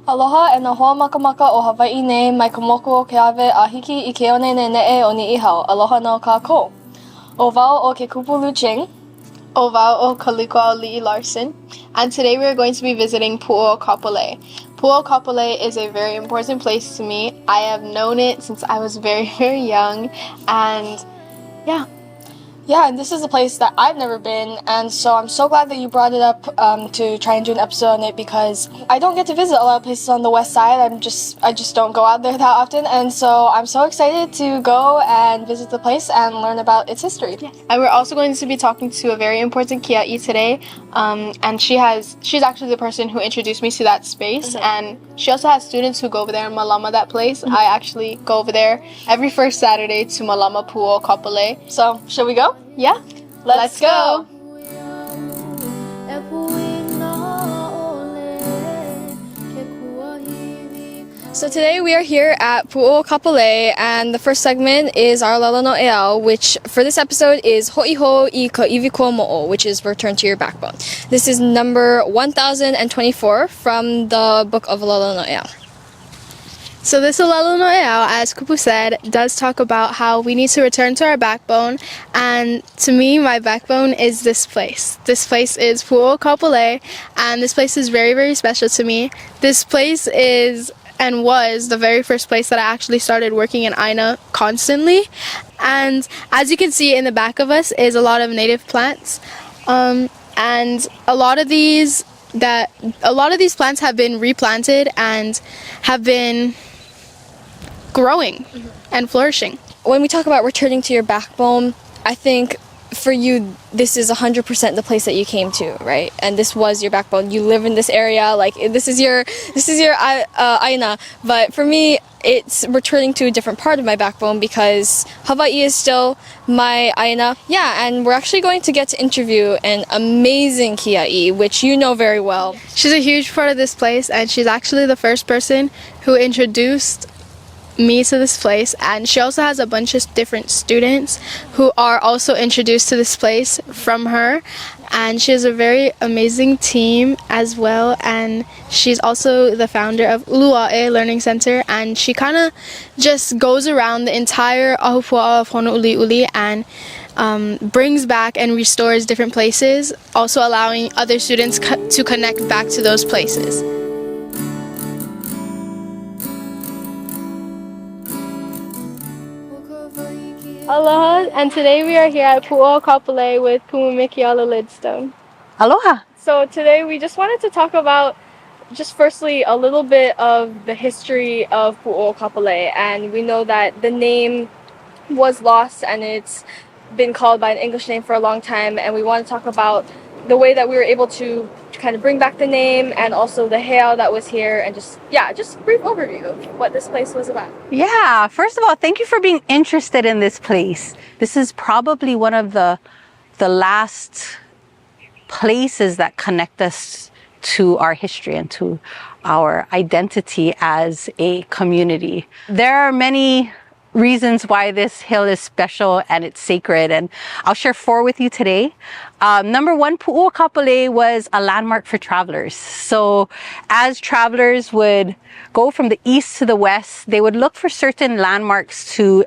Aloha e nā hoa makamaka o Hawaii nei mai ka moku o ke awe a hiki I ke one ne ne'e o ni ihau. Aloha no kākou. O wau o ke kupu Lu Ching. O wau o Kalikau Li'i Larson. And today we are going to be visiting Pu'uokapolei. Pu'uokapolei is a very important place to me. I have known it since I was very, very young. And yeah. Yeah, and this is a place that I've never been, and so I'm so glad that you brought it up to try and do an episode on it, because I don't get to visit a lot of places on the west side. I just don't go out there that often, and so I'm so excited to go and visit the place and learn about its history. Yeah. And we're also going to be talking to a very important kia'i today, and she's actually the person who introduced me to that space, and she also has students who go over there and malama that place. I actually go over there every first Saturday to malama Pu'uokapolei. So, shall we go? Yeah, let's go. So today we are here at Pu'uokapolei, and the first segment is our Aloha no Eau, which for this episode is Ho'iho I ka iwikua mo'o, which is Return to Your Backbone. This is number 1024 from the book of Aloha no Eau. So this Aloha no Eau, as Kupu said, does talk about how we need to return to our backbone, and to me, my backbone is this place. This place is Pu'uokapolei, and this place is very, very special to me. This place is and was the very first place that I actually started working in Aina constantly, and as you can see in the back of us is a lot of native plants, and a lot of these plants have been replanted and have been growing and flourishing. When we talk about returning to your backbone, I think for you this is 100% the place that you came to, right? And this was your backbone. You live in this area, like this is your aina. But for me, it's returning to a different part of my backbone, because Hawaii is still my aina. Yeah, and we're actually going to get to interview an amazing kia'i, which you know very well. She's a huge part of this place, and she's actually the first person who introduced me to this place, and she also has a bunch of different students who are also introduced to this place from her, and she has a very amazing team as well, and she's also the founder of Ulua'e Learning Center, and she kind of just goes around the entire Ahupua'a of Honouli'uli and brings back and restores different places, also allowing other students to connect back to those places. Aloha, and today we are here at Pu'uokapolei with Pu'umikiala Lidstone. Aloha. So today we just wanted to talk about, just firstly, a little bit of the history of Pu'uokapolei, and we know that the name was lost and it's been called by an English name for a long time, and we want to talk about the way that we were able to kind of bring back the name, and also the heiau that was here, and just a brief overview of what this place was about. Yeah, first of all, thank you for being interested in this place. This is probably one of the last places that connect us to our history and to our identity as a community. There are many reasons why this hill is special and it's sacred, and I'll share 4 with you today. Number 1, Pu'uokapolei was a landmark for travelers. So as travelers would go from the east to the west, they would look for certain landmarks to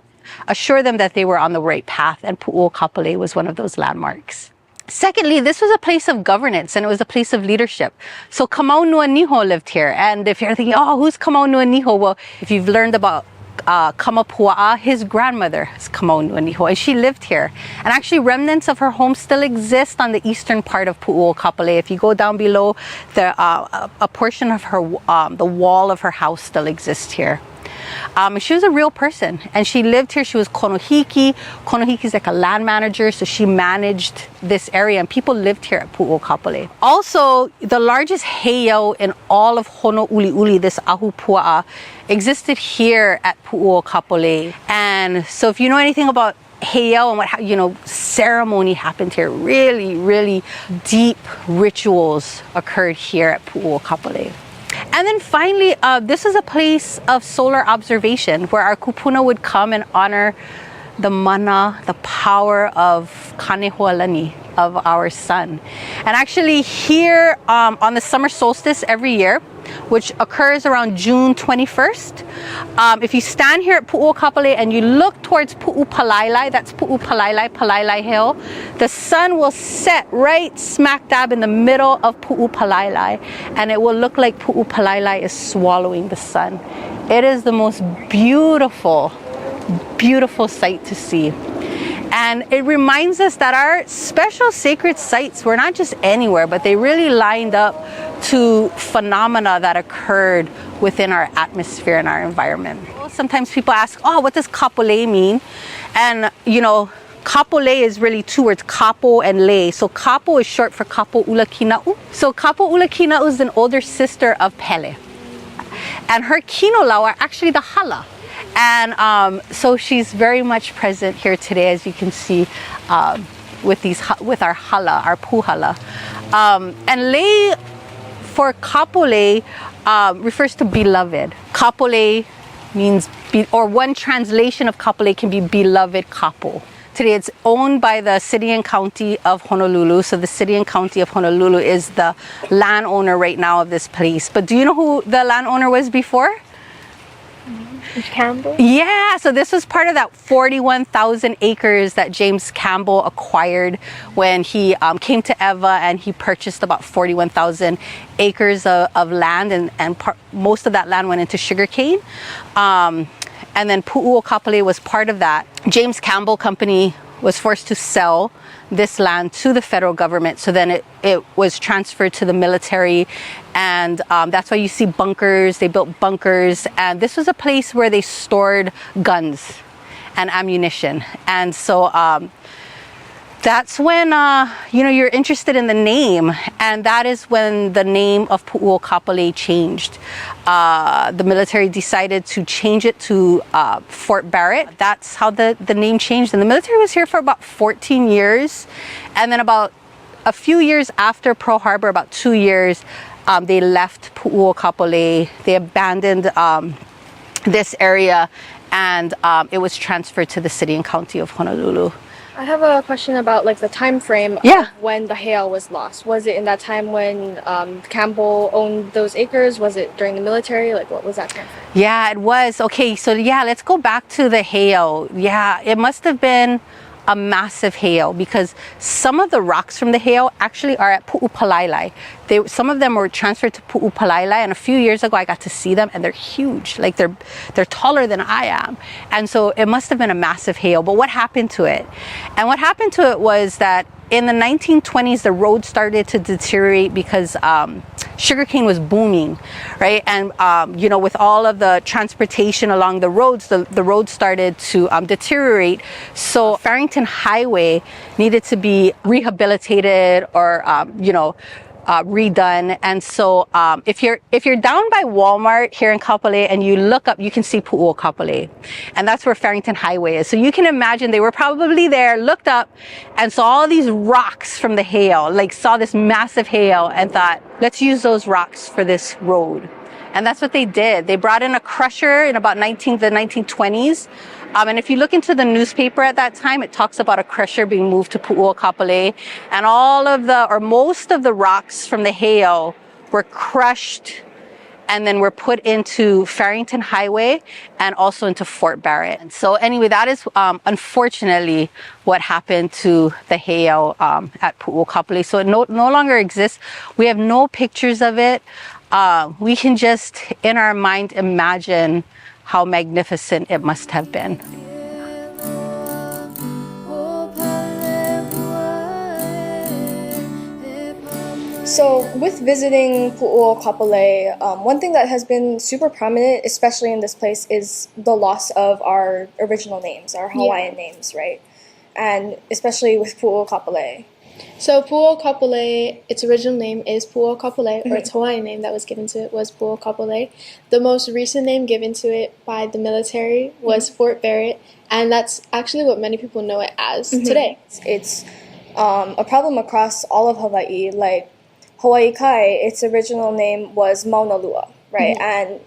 assure them that they were on the right path, and Pu'uokapolei was one of those landmarks. Secondly, this was a place of governance, and it was a place of leadership. So Kamau Nuaniho lived here, and if you're thinking, oh, who's Kamau Nuaniho? Well, if you've learned about Kamapua'a, his grandmother is Kamau Nuaniho, and she lived here. And actually remnants of her home still exist on the eastern part of Pu'uokapolei. If you go down below, a portion of her, the wall of her house still exists here. She was a real person, and she lived here. She was konohiki. Konohiki is like a land manager, so she managed this area, and people lived here at Pu'uokapolei. Also, the largest heiau in all of Honouli'uli, this ahupua'a, existed here at Pu'uokapolei. And so if you know anything about heiau and what ceremony happened here, really deep rituals occurred here at Pu'uokapolei. And then finally, this is a place of solar observation where our kupuna would come and honor the mana, the power of Kanehualani, of our sun. And actually here on the summer solstice every year, which occurs around June 21st, if you stand here at Pu'uokapolei and you look towards Pu'upalailai, that's Pu'upalailai, Palailai Hill, the sun will set right smack dab in the middle of Pu'upalailai, and it will look like Pu'upalailai is swallowing the sun. It is the most beautiful, beautiful sight to see. And it reminds us that our special sacred sites were not just anywhere, but they really lined up to phenomena that occurred within our atmosphere and our environment. Sometimes people ask, oh, what does kapolei mean? And you know, kapolei is really two words, kapo and lei. So kapo is short for kapo ulakina'u. So kapo ulakina'u is an older sister of Pele. And her kinolau are actually the hala. And so she's very much present here today, as you can see, with our hala, our puhala. And lei for kapolei refers to beloved. Kapolei means, or one translation of kapolei can be beloved kapo. Today it's owned by the city and county of Honolulu. So the city and county of Honolulu is the landowner right now of this place. But do you know who the landowner was before? Campbell? Yeah, so this was part of that 41,000 acres that James Campbell acquired when he came to Eva, and he purchased about 41,000 acres of land, and most of that land went into sugarcane. And then Pu'uokapolei was part of that. James Campbell Company was forced to sell this land to the federal government. So then it was transferred to the military. And that's why you see bunkers. They built bunkers. And this was a place where they stored guns and ammunition. And so that's when, you know, you're interested in the name. And that is when the name of Pu'uokapolei changed. The military decided to change it to Fort Barrett. That's how the name changed. And the military was here for about 14 years. And then about a few years after Pearl Harbor, about 2 years, they left Pu'uokapolei. They abandoned this area, and it was transferred to the city and county of Honolulu. I have a question about like the time frame Yeah. of when the heiau was lost. Was it in that time when Campbell owned those acres? Was it during the military? Like, what was that time frame? Yeah, it was. Okay, so yeah, let's go back to the heiau. Yeah, it must have been a massive heiau, because some of the rocks from the heiau actually are at Pu'upalailai. Some of them were transferred to Pu'upalailai, and a few years ago I got to see them, and they're huge. Like they're taller than I am. And so it must have been a massive heiau. But what happened to it? And what happened to it was that in the 1920s, the road started to deteriorate because sugarcane was booming, right? And you know, with all of the transportation along the roads, the road started to deteriorate. So Farrington Highway needed to be rehabilitated or you know, redone. And so if you're down by Walmart here in Kapolei and you look up, you can see Pu'uokapolei, and that's where Farrington Highway is. So you can imagine they were probably there, looked up, and saw all these rocks from the heiau, like saw this massive heiau, and thought, let's use those rocks for this road. And that's what they did. They brought in a crusher in about the 1920s. And if you look into the newspaper at that time, it talks about a crusher being moved to Pu'uokapolei, and all of most of the rocks from the heiau were crushed and then were put into Farrington Highway and also into Fort Barrett. And so anyway, that is unfortunately what happened to the heiau at Pu'uokapolei. So it no longer exists. We have no pictures of it. We can just, in our mind, imagine how magnificent it must have been. So with visiting Pu'uokapolei, one thing that has been super prominent, especially in this place, is the loss of our original names, our Hawaiian names, right? And especially with Pu'uokapolei. So Pu'uokapolei, its original name is Pu'uokapolei, or its Hawaiian name that was given to it was Pu'uokapolei. The most recent name given to it by the military was Fort Barrett, and that's actually what many people know it as today. It's a problem across all of Hawaii. Like Hawaii Kai, its original name was Mauna Lua, right? And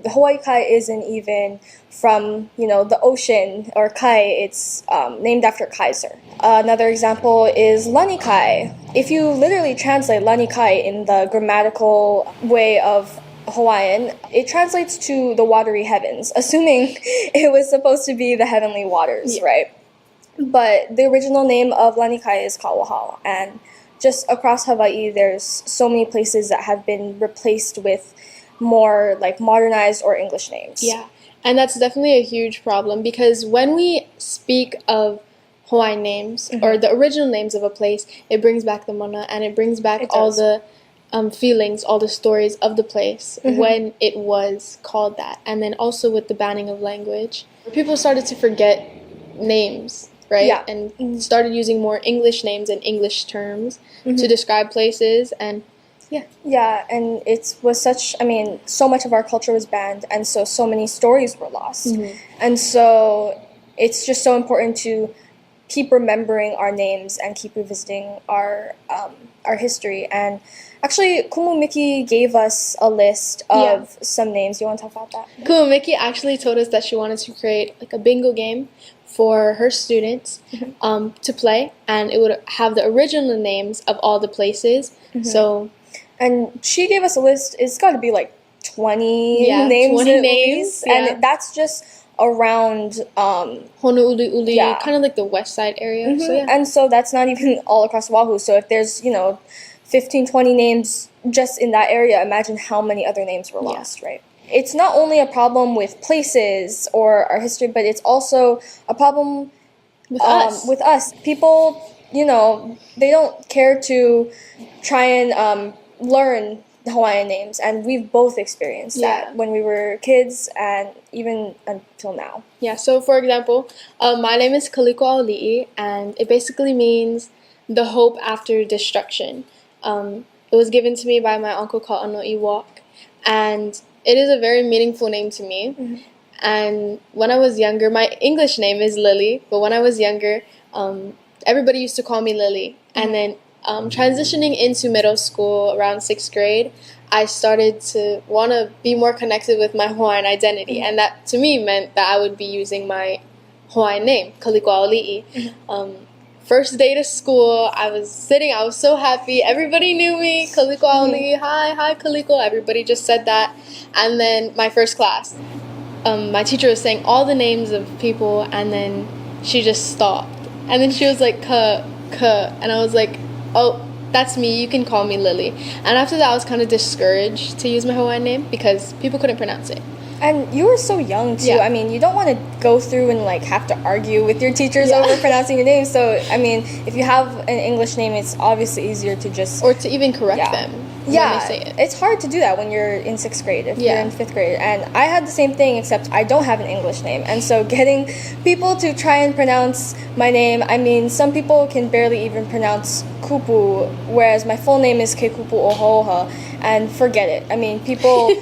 Hawaii kai isn't even from, the ocean or kai. It's named after Kaiser. Another example is lani kai. If you literally translate lani kai in the grammatical way of Hawaiian, it translates to the watery heavens, assuming it was supposed to be the heavenly waters, right? But the original name of lani kai is Kawahao, and just across Hawaii, there's so many places that have been replaced with more like modernized or English names. Yeah, and that's definitely a huge problem, because when we speak of Hawaiian names or the original names of a place, it brings back the mana, and it brings back all the feelings, all the stories of the place when it was called that. And then also with the banning of language, people started to forget names, right? Yeah. And started using more English names and English terms to describe places. And yeah, and it was so much of our culture was banned, and so many stories were lost. And so it's just so important to keep remembering our names and keep revisiting our history. And actually, Kumu Miki gave us a list of some names. You want to talk about that? Kumu Miki actually told us that she wanted to create like a bingo game for her students to play, and it would have the original names of all the places. And she gave us a list. It's got to be like 20 names 20 at names, least. And that's just around Honolulu, kind of like the west side area. So and so that's not even all across Oahu. So if there's 15, 20 names just in that area, imagine how many other names were lost, right? It's not only a problem with places or our history, but it's also a problem with us. People, they don't care to try and learn Hawaiian names, and we've both experienced that when we were kids and even until now. Yeah, so for example, my name is Pu'uokapolei, and it basically means the hope after destruction. It was given to me by my uncle called Ano'i, and it is a very meaningful name to me. And when I was younger, my English name is Lily, but when I was younger, everybody used to call me Lily. And then transitioning into middle school around 6th grade, I started to want to be more connected with my Hawaiian identity. And that, to me, meant that I would be using my Hawaiian name, Pu'uokapolei. First day to school, I was so happy. Everybody knew me, Pu'uokapolei, hi, Kaliko. Everybody just said that. And then my first class, my teacher was saying all the names of people, and then she just stopped. And then she was like, and I was like, oh, that's me, you can call me Lily. And after that, I was kind of discouraged to use my Hawaiian name because people couldn't pronounce it. And you were so young, too. Yeah. I mean, you don't want to go through and, have to argue with your teachers over pronouncing your name. So, I mean, if you have an English name, it's obviously easier to just... Or to even correct them when they say it. It's hard to do that when you're in 6th grade, if you're in 5th grade. And I had the same thing, except I don't have an English name. And so getting people to try and pronounce my name, I mean, some people can barely even pronounce kupu, whereas my full name is Kekupu Ohoha, and forget it. I mean, people...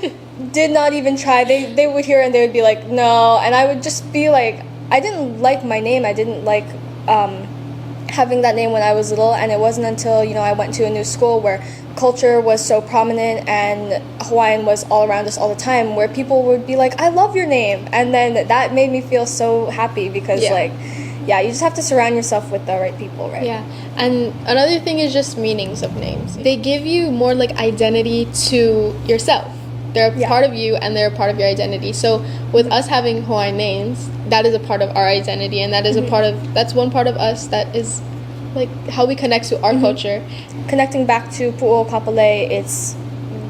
did not even try. They would hear and they would be like, no. And I would just be like, I didn't like my name. I didn't like having that name when I was little. And it wasn't until, I went to a new school where culture was so prominent and Hawaiian was all around us all the time, where people would be like, I love your name. And then that made me feel so happy because you just have to surround yourself with the right people, right? Yeah. And another thing is just meanings of names. They give you more identity to yourself. They're a part of you, and they're a part of your identity. So with us having Hawaiian names, that is a part of our identity, and that is that's one part of us that is how we connect to our culture. Connecting back to Pu'uokapolei, it's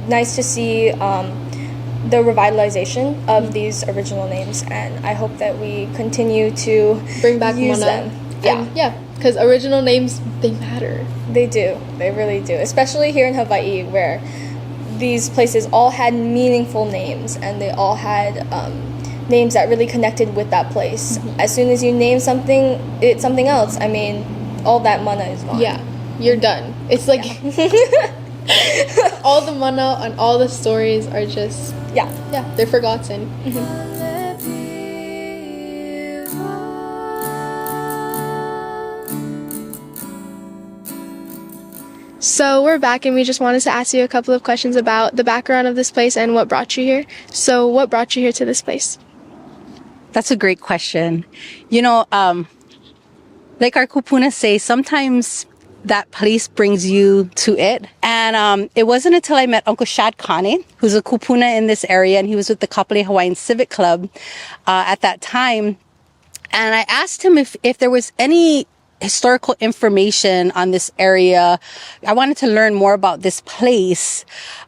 nice to see the revitalization of these original names, and I hope that we continue to bring back use mana. them. Because original names, they matter. They do. They really do. Especially here in Hawaii, where these places all had meaningful names, and they all had names that really connected with that place. As soon as you name something, it's something else. I mean, all that mana is gone. Yeah, you're done. It's all the mana and all the stories are just they're forgotten. So we're back and we just wanted to ask you a couple of questions about the background of this place and what brought you here. So what brought you here to this place? That's a great question. You know, like our kupuna say, sometimes that place brings you to it. And it wasn't until I met Uncle Shad Kane, who's a kupuna in this area, and he was with the Kapolei Hawaiian Civic Club at that time. And I asked him if there was any historical information on this area. I wanted to learn more about this place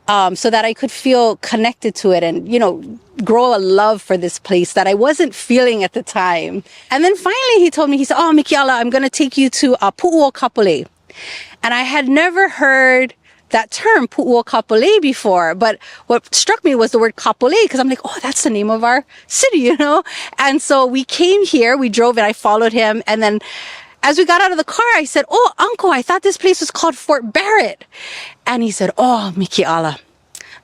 so that I could feel connected to it and, you know, grow a love for this place that I wasn't feeling at the time. And then finally he told me, he said, "Oh, Mikiala, I'm going to take you to Pu'uokapolei." And I had never heard that term Pu'uokapolei before, but what struck me was the word kapolei, because I'm like, oh, that's the name of our city, you know? And so we came here, we drove and I followed him. And then as we got out of the car, I said, "Oh, Uncle, I thought this place was called Fort Barrett." And he said, "Oh, Mikiala,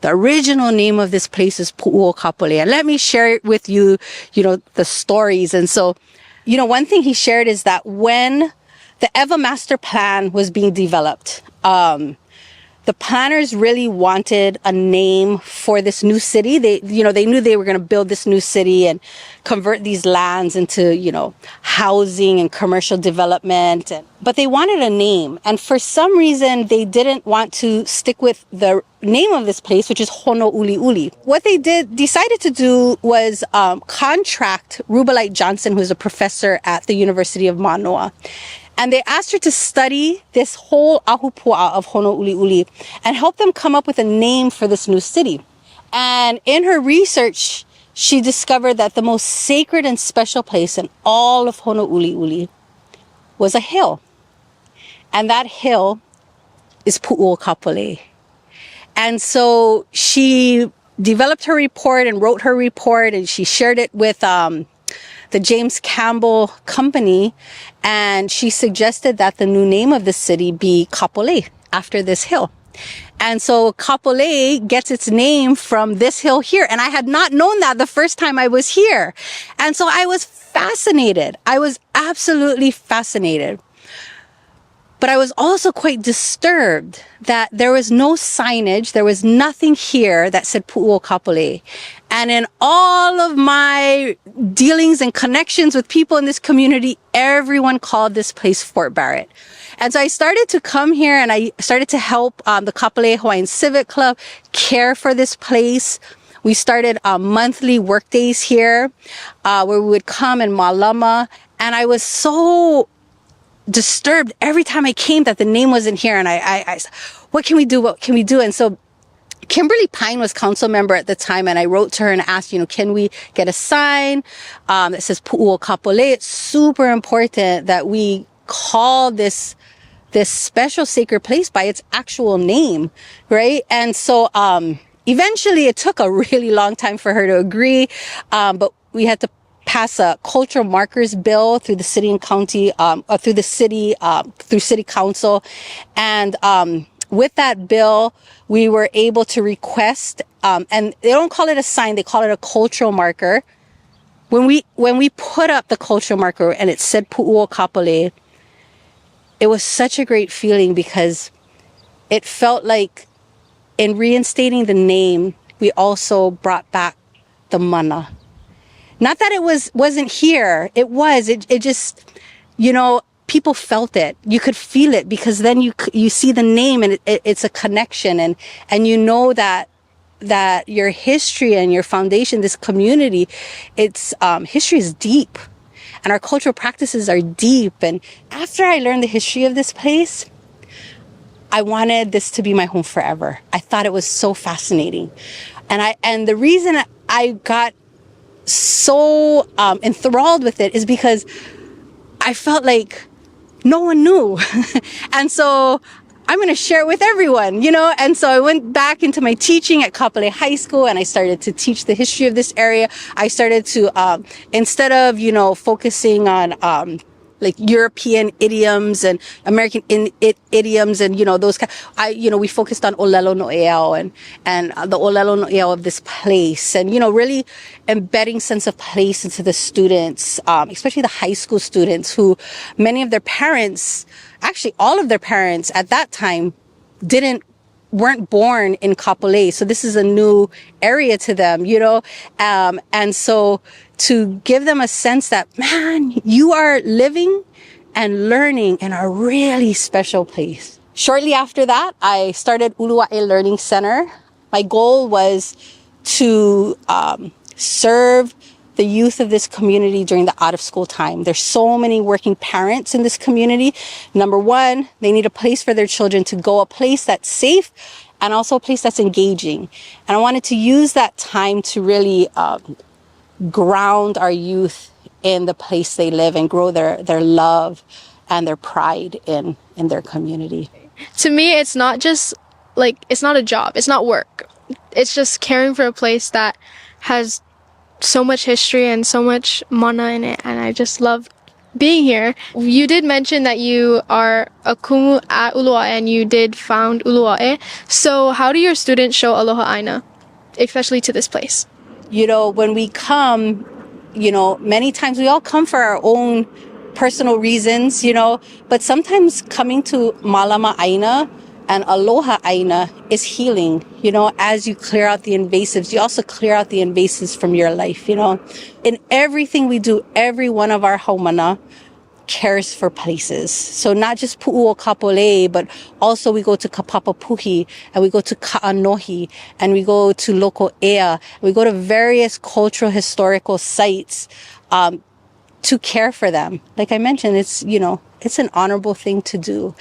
the original name of this place is Pu'uokapolei. And let me share it with you, you know, the stories." And so, you know, one thing he shared is that when the EVA master plan was being developed, the planners really wanted a name for this new city. They knew they were going to build this new city and convert these lands into, you know, housing and commercial development. But they wanted a name. And for some reason, they didn't want to stick with the name of this place, which is Honouliuli. What they decided to do was contract Rubelite Johnson, who's a professor at the University of Manoa. And they asked her to study this whole ahupua of Honouliuli and help them come up with a name for this new city. And in her research, she discovered that the most sacred and special place in all of Honouliuli was a hill. And that hill is Pu'uokapolei. And so she developed her report and wrote her report, and she shared it with the James Campbell Company, and she suggested that the new name of the city be Kapolei, after this hill. And so Kapolei gets its name from this hill here. And I had not known that the first time I was here. And so I was fascinated. I was absolutely fascinated. But I was also quite disturbed that there was no signage. There was nothing here that said Pu'uokapolei. And in all of my dealings and connections with people in this community, everyone called this place Fort Barrett. And so I started to come here and I started to help the Kapolei Hawaiian Civic Club care for this place. We started monthly work days here where we would come and malama. And I was so disturbed every time I came that the name wasn't here. And I what can we do? What can we do? And so Kimberly Pine was council member at the time, and I wrote to her and asked, you know, can we get a sign that says Pu'uokapolei? It's super important that we call this special sacred place by its actual name, right? And so eventually it took a really long time for her to agree, but we had to pass a cultural markers bill through the city and county, through city council. And with that bill, we were able to request, and they don't call it a sign, they call it a cultural marker. When we put up the cultural marker and it said Pu'uokapolei, it was such a great feeling because it felt like in reinstating the name, we also brought back the mana. Not that it wasn't here. It was. It just, you know, people felt it. You could feel it because then you see the name and it's a connection, and you know that your history and your foundation, this community, its history is deep, and our cultural practices are deep. And after I learned the history of this place, I wanted this to be my home forever. I thought it was so fascinating, and the reason I got so enthralled with it is because I felt like no one knew. And so I'm going to share it with everyone, you know? And so I went back into my teaching at Kapolei High School and I started to teach the history of this area. I started to, instead of, you know, focusing on, like European idioms and American idioms and, you know, those kind, we focused on Olelo No'eau and the Olelo No'eau of this place, and, you know, really embedding sense of place into the students, especially the high school students who many of their parents, actually all of their parents at that time weren't born in Kapolei. So this is a new area to them, you know? And so to give them a sense that, man, you are living and learning in a really special place. Shortly after that, I started Uluwa'e Learning Center. My goal was to serve the youth of this community during the out of school time. There's so many working parents in this community. Number one, they need a place for their children to go, a place that's safe and also a place that's engaging. And I wanted to use that time to really ground our youth in the place they live and grow their love and their pride in their community. To me, it's not just like, it's not a job, it's not work. It's just caring for a place that has so much history and so much mana in it, and I just love being here. You did mention that you are a kumu at Uluwa'e and you did found Uluwa'e. So how do your students show aloha aina, especially to this place? You know, when we come, you know, many times we all come for our own personal reasons, you know, but sometimes coming to Malama Aina and Aloha Aina is healing. You know, as you clear out the invasives, you also clear out the invasives from your life, you know. In everything we do, every one of our haumana cares for places. So not just Pu'uokapolei, but also we go to Kapapapuhi and we go to Ka'anohi and we go to Loko Ea. We go to various cultural historical sites to care for them. Like I mentioned, it's, you know, it's an honorable thing to do.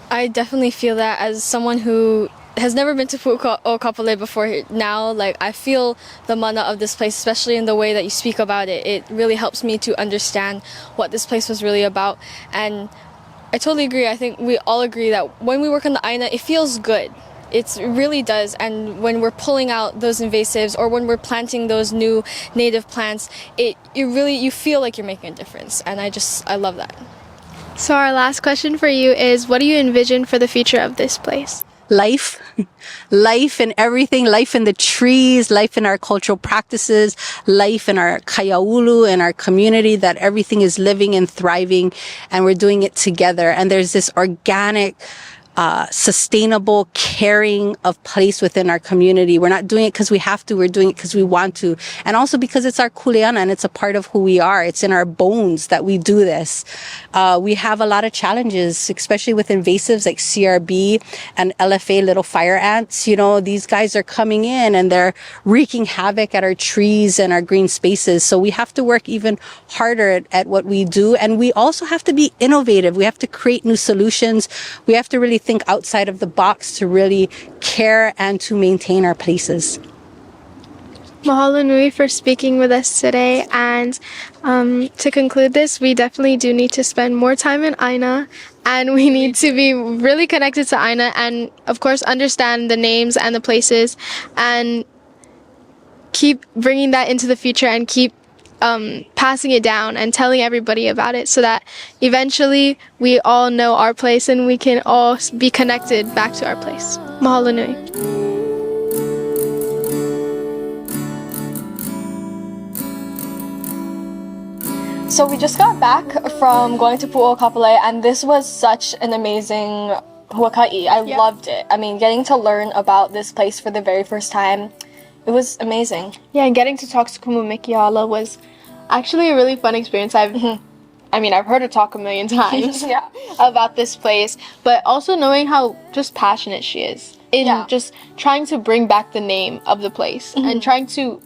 I definitely feel that as someone who has never been to Pu'uokapolei before now, like I feel the mana of this place, especially in the way that you speak about it. It really helps me to understand what this place was really about. And I totally agree. I think we all agree that when we work on the aina, it feels good. It really does. And when we're pulling out those invasives or when we're planting those new native plants, you feel like you're making a difference. And I love that. So our last question for you is, what do you envision for the future of this place? Life in everything, life in the trees, life in our cultural practices, life in our kaiaulu and our community, that everything is living and thriving and we're doing it together. And there's this organic, sustainable caring of place within our community. We're not doing it because we have to, we're doing it because we want to. And also because it's our kuleana and it's a part of who we are. It's in our bones that we do this. We have a lot of challenges, especially with invasives like CRB and LFA, little fire ants. You know, these guys are coming in and they're wreaking havoc at our trees and our green spaces. So we have to work even harder at what we do. And we also have to be innovative. We have to create new solutions. We have to really think outside of the box to really care and to maintain our places. Mahalo nui for speaking with us today, and to conclude this, we definitely do need to spend more time in Aina, and we need to be really connected to Aina and of course understand the names and the places and keep bringing that into the future and keep passing it down and telling everybody about it so that eventually we all know our place and we can all be connected back to our place. Mahalo nui. So we just got back from going to Pu'uokapolei, and this was such an amazing huakaʻi. I loved it. I mean, getting to learn about this place for the very first time, it was amazing. Yeah, and getting to talk to Kumu Mikiala was actually a really fun experience. I've heard her talk a million times about this place, but also knowing how just passionate she is in just trying to bring back the name of the place and trying to,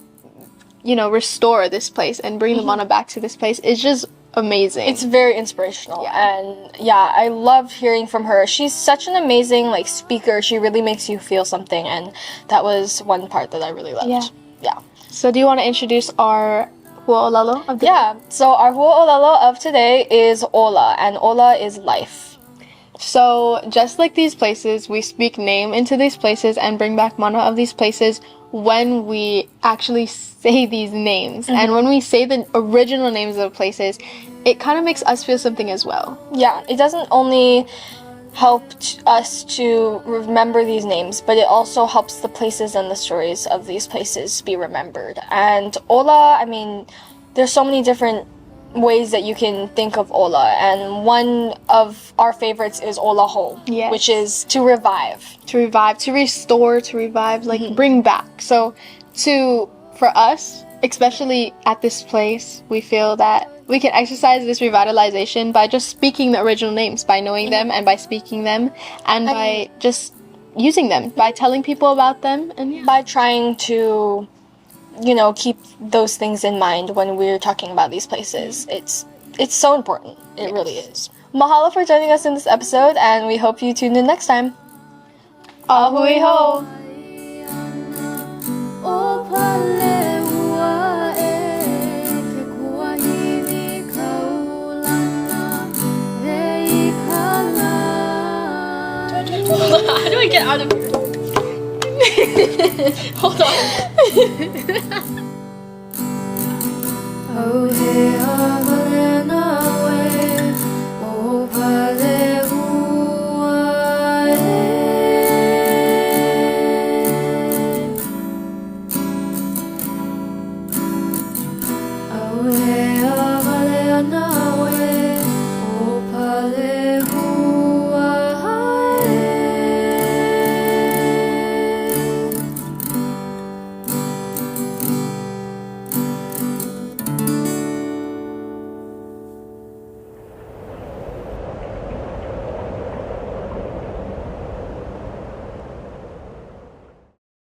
you know, restore this place and bring the mana back to this place is just amazing. It's very inspirational, and I love hearing from her. She's such an amazing speaker. She really makes you feel something, and that was one part that I really loved. Yeah. So do you want to introduce our hua'olelo of the day? So our hua'olelo of today is ola, and ola is life. So just like these places, we speak name into these places and bring back mana of these places when we actually say these names. And when we say the original names of the places, it kind of makes us feel something as well. Yeah, it doesn't only help us to remember these names, but it also helps the places and the stories of these places be remembered. And ola, I mean, there's so many different ways that you can think of ola, and one of our favorites is ola ho, Yes. which is to revive. To revive, to restore, to revive, like bring back. So for us, especially at this place, we feel that we can exercise this revitalization by just speaking the original names, by knowing them and by speaking them, and by just using them, by telling people about them, and By trying to, keep those things in mind when we're talking about these places. It's so important. It really is. Mahalo for joining us in this episode, and we hope you tune in next time. Ahui ho! How do I get out of here? Hold on. Oh, hey,